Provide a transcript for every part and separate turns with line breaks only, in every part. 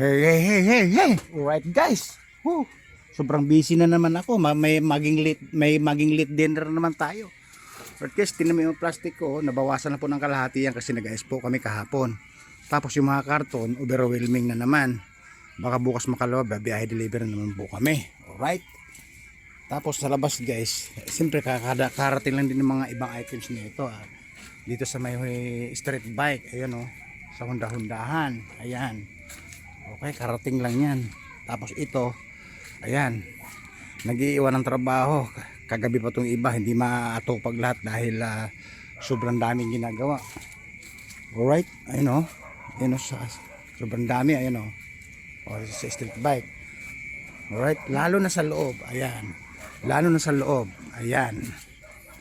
Hey. Alright guys. Woo. Sobrang busy na naman ako. May maging late dinner naman tayo. But guys, tinan mo yung plastic ko, nabawasan na po ng kalahati yan kasi nag-ice po kami kahapon. Tapos yung mga karton, overwhelming na naman. Baka bukas makalawa, babiyahe deliver na naman po kami. Alright. Tapos sa labas guys, siyempre karating lang din ng mga ibang items nito. Dito sa may street bike, ayan o, sa Honda-Hondahan. Ayan. Okay, karating lang yan. Tapos ito, ayan, nag-iiwan ng trabaho. Kagabi pa itong iba, hindi maatupag lahat dahil sobrang daming ginagawa. Alright, ayun o. Ayun o, sobrang dami, ayun o. O, sa street bike. Alright, lalo na sa loob, ayan. Lalo na sa loob, ayan.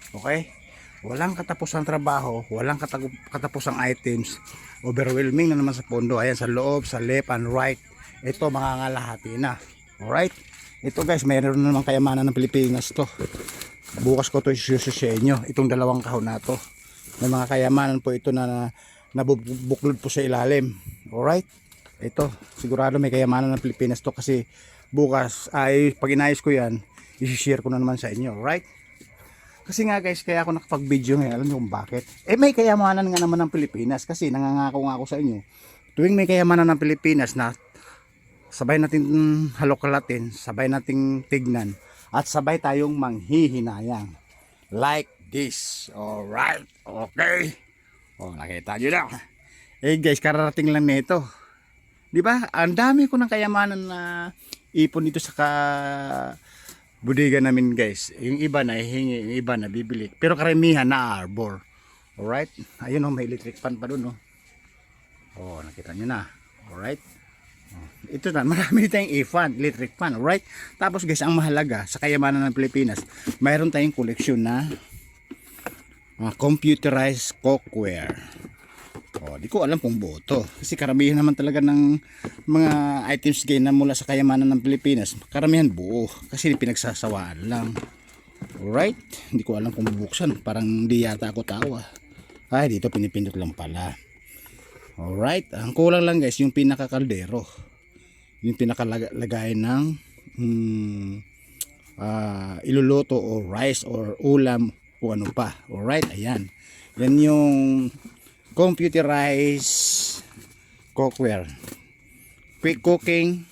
Okay? Walang katapusang trabaho, walang katapusang items. Overwhelming na naman sa pondo. Ayan, sa loob, sa left and right. Ito, mangangalahati na. Alright? Ito guys, mayroon na naman kayamanan ng Pilipinas to. Bukas ko to isususya inyo. Itong dalawang kahon na to. May mga kayamanan po ito na nabubuklod po sa ilalim. Alright? Ito, sigurado may kayamanan ng Pilipinas to kasi bukas ay pag inayos ko yan, isi-share ko na naman sa inyo. Alright? Kasi nga guys, kaya ako nakapag-video ngayon. Alam niyo kung bakit? May kayamanan nga naman ng Pilipinas kasi nangangako nga ako sa inyo. Tuwing may kayamanan ng Pilipinas na sabay natin halokalatin, sabay nating tignan, at sabay tayong manghihinayang. Like this. Alright. Okay. O, nakita nyo na. Guys, kararating lang nito. Diba? Ang dami ko ng kayamanan na ipon dito sa bodega namin guys. Yung iba na hihingi, yung iba na bibili. Pero karamihan na arbor. Alright. Ayun o, may electric fan pa dun o. O, nakita nyo na. Alright. Ito na, marami tayong e-fan, electric fan, alright? Tapos guys, ang mahalaga sa kayamanan ng Pilipinas, mayroon tayong koleksyon na computerized cookware. O, di ko alam kung buo to. Kasi karamihan naman talaga ng mga items na mula sa kayamanan ng Pilipinas, karamihan buo. Kasi pinagsasawaan lang. Alright? Hindi ko alam kung bubuksan. Parang di yata ako tawa. Ay, dito pinipindot lang pala. Alright, ang kulang lang guys yung pinakakaldero, yung pinakalagay ng iluluto o rice or ulam o ano pa. Alright, ayan, yan yung computerized cookware. Quick cooking,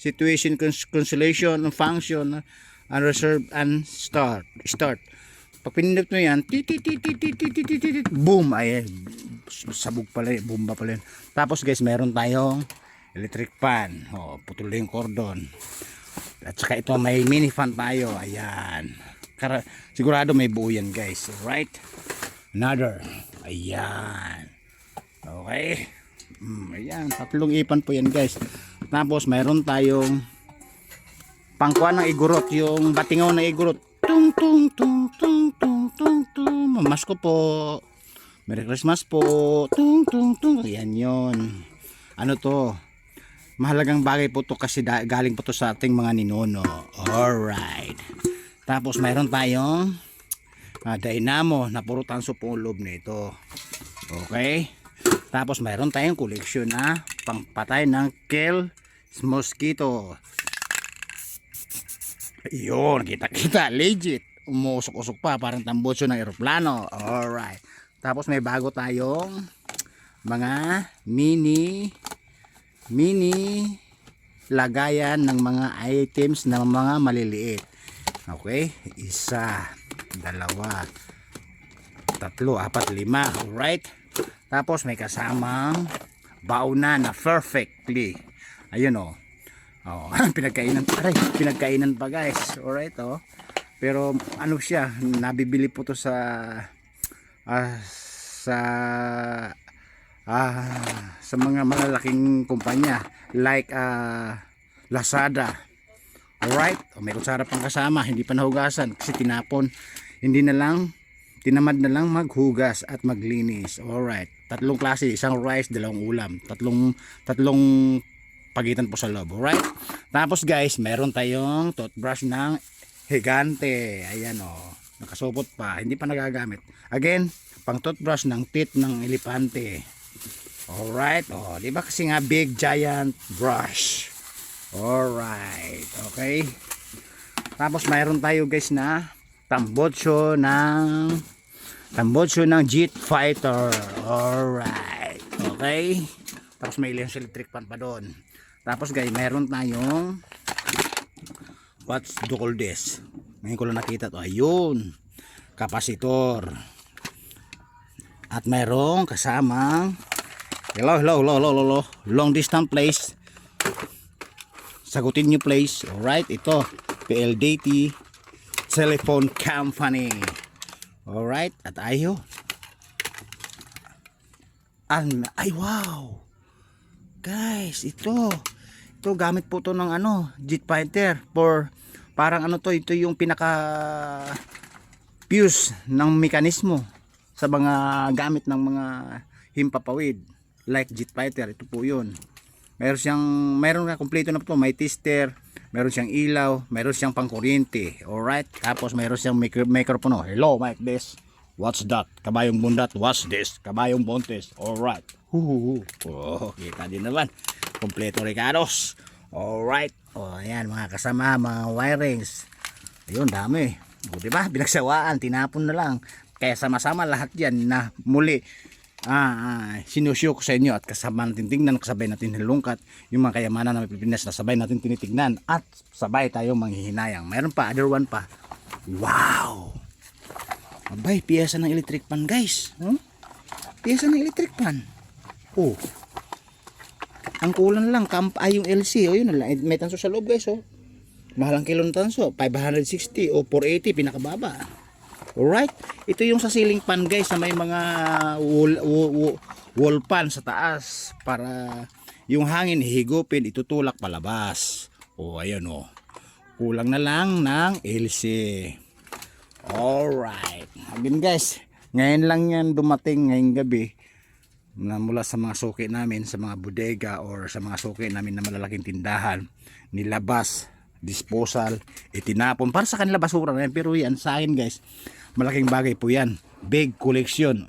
situation consolation, function, unreserved and start. Pag pinindot mo yan, boom, ay sabog pala, bomba pala yun. Tapos guys, meron tayong electric fan. O, putol yung cordon. At saka ito, may mini fan tayo. Ayan. Sigurado may buo yan guys. Alright. Another. Ayan. Okay. Ayan. Tatlong ipan po yan guys. Tapos meron tayong pangkuan ng igurot. Yung batingaw ng igurot. Tung. Mamasko po. Merry Christmas po. Tung. Ayan yun. Ano to? Mahalagang bagay po to kasi galing po to sa ating mga ninuno. Alright. Tapos mayroon tayong dynamo na puro tanso po ang loob nito. Okay. Tapos mayroon tayong koleksyon na pangpatay ng kill mosquito. Yun, kita legit. Umusok-usok pa, parang tambutso ng eroplano. Alright. Tapos may bago tayong mga mini lagayan ng mga items na mga maliliit. Okay? 1, 2, 3, 4, 5. Alright? Tapos may kasamang bauna na perfectly. Ayun o. Oh, pinagkainan pa guys. Alright oh. Pero ano siya, nabibili po to sa mga malalaking kumpanya like Lazada. Alright? O, may kutsara pang kasama, hindi pa nahugasan kasi tinapon. Tinamad na lang maghugas at maglinis. Alright. 3 klase, isang rice, 2 ulam. Tatlong pagitan po sa loob. Alright? Tapos guys, meron tayong toothbrush ng higante. Ayan o. Nakasupot pa. Hindi pa nagagamit. Again, pang toothbrush ng teeth ng elepante. Alright, oh, di ba kasi nga big giant brush. Alright, okay. Tapos mayroon tayo guys na tambotso ng Jet Fighter. Alright, okay. Tapos may ilang electric pan pa doon. Tapos guys, mayroon tayong what's do call this? Ngayon ko lang nakita to. Ayun, kapasitor. At mayroong kasamang hello, long distance place. Sagutin nyo please. Alright, ito PLDT Telephone Company. Alright, at ayo. Ay wow. Guys, ito gamit po to ng Jet Fighter for parang ito yung pinaka fuse ng mekanismo sa mga gamit ng mga himpapawid like Jet Fighter. Ito po yun. Meron na kompleto na po. May tester, meron siyang ilaw, meron siyang pangkuryente. Alright, tapos meron siyang microphone. Hello, mic this. What's that? Kabayong bundat. What's this? Kabayong bontes. Alright. Oh, kita din naman. Kompleto Ricardos. Alright. Oh, ayan mga kasama, mga wirings. Ayun, dami. O, diba? Binagsawaan, tinapon na lang. Kaya sama-sama lahat yan na muli sinusyo ko sa inyo at kasama natin tingnan, kasabay natin nilungkat yung mga kayamanan ng Pilipinas na sabay natin tinitignan at sabay tayo manghihinayang. Mayroon pa, other one pa. Wow! Abay, piyesa ng electric pan guys. Piyesa ng electric pan. Oh. Ang kulang lang, yung LC. O yun, may tanso sa loob guys. Oh. Mahal ang kilo ng tanso, 560 o 480 pinakababa. Alright, ito yung sa ceiling fan guys na may mga wall fan sa taas para yung hangin hihigupin, itutulak palabas. O ayan o, kulang na lang ng LC. Alright, again guys, ngayon lang yan dumating ngayong gabi na mula sa mga suki namin, sa mga bodega or sa mga suki namin na malalaking tindahan, nilabas, disposal, itinapon para sa kanila basura na yan. Pero yan sa akin guys, malaking bagay po yan. Big collection,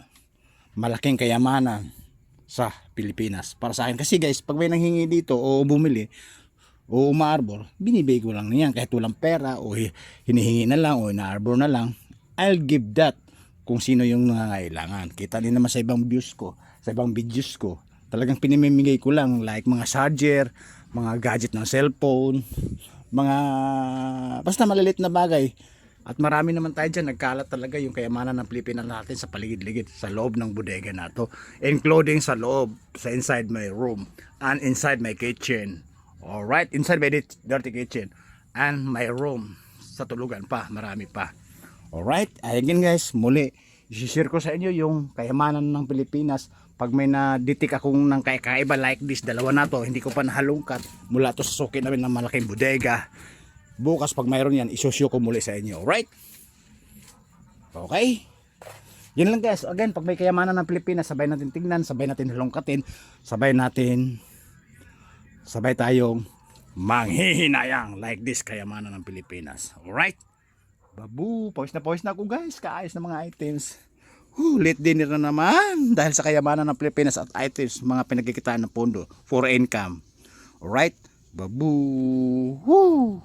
malaking kayamanan sa Pilipinas para sa akin. Kasi guys, pag may nanghingi dito o bumili o umaarbor, binibigay ko lang niyan kahit walang pera o hinihingi na lang o inaarbor na lang, I'll give that kung sino yung nangangailangan. Kita din naman sa ibang views ko, sa ibang videos ko, talagang pinimimigay ko lang like mga charger, mga gadget ng cellphone, mga basta maliliit na bagay. At marami naman tayo dyan, nagkalat talaga yung kayamanan ng Pilipinas natin sa paligid-ligid, sa loob ng bodega na to, including sa loob, sa inside my room, and inside my kitchen. Alright, inside my dirty kitchen, and my room, sa tulugan pa, marami pa. Alright, again guys, muli, i-share ko sa inyo yung kayamanan ng Pilipinas. Pag may naditik akong ng kakaiba like this, dalawa na to, hindi ko pa nahalungkat, mula to sa suki namin ng malaking bodega. Bukas pag mayroon yan, isusyo ko muli sa inyo. Alright? Okay? Yan lang guys. Again, pag may kayamanan ng Pilipinas, sabay natin tingnan, sabay natin halongkatin, sabay tayong manghihinayang like this kayamanan ng Pilipinas. Alright? Babu, pawis na ako guys. Kaayos na mga items. Late dinner na naman dahil sa kayamanan ng Pilipinas at items, mga pinagkikitaan ng pondo for income. Alright? Babu. Woo!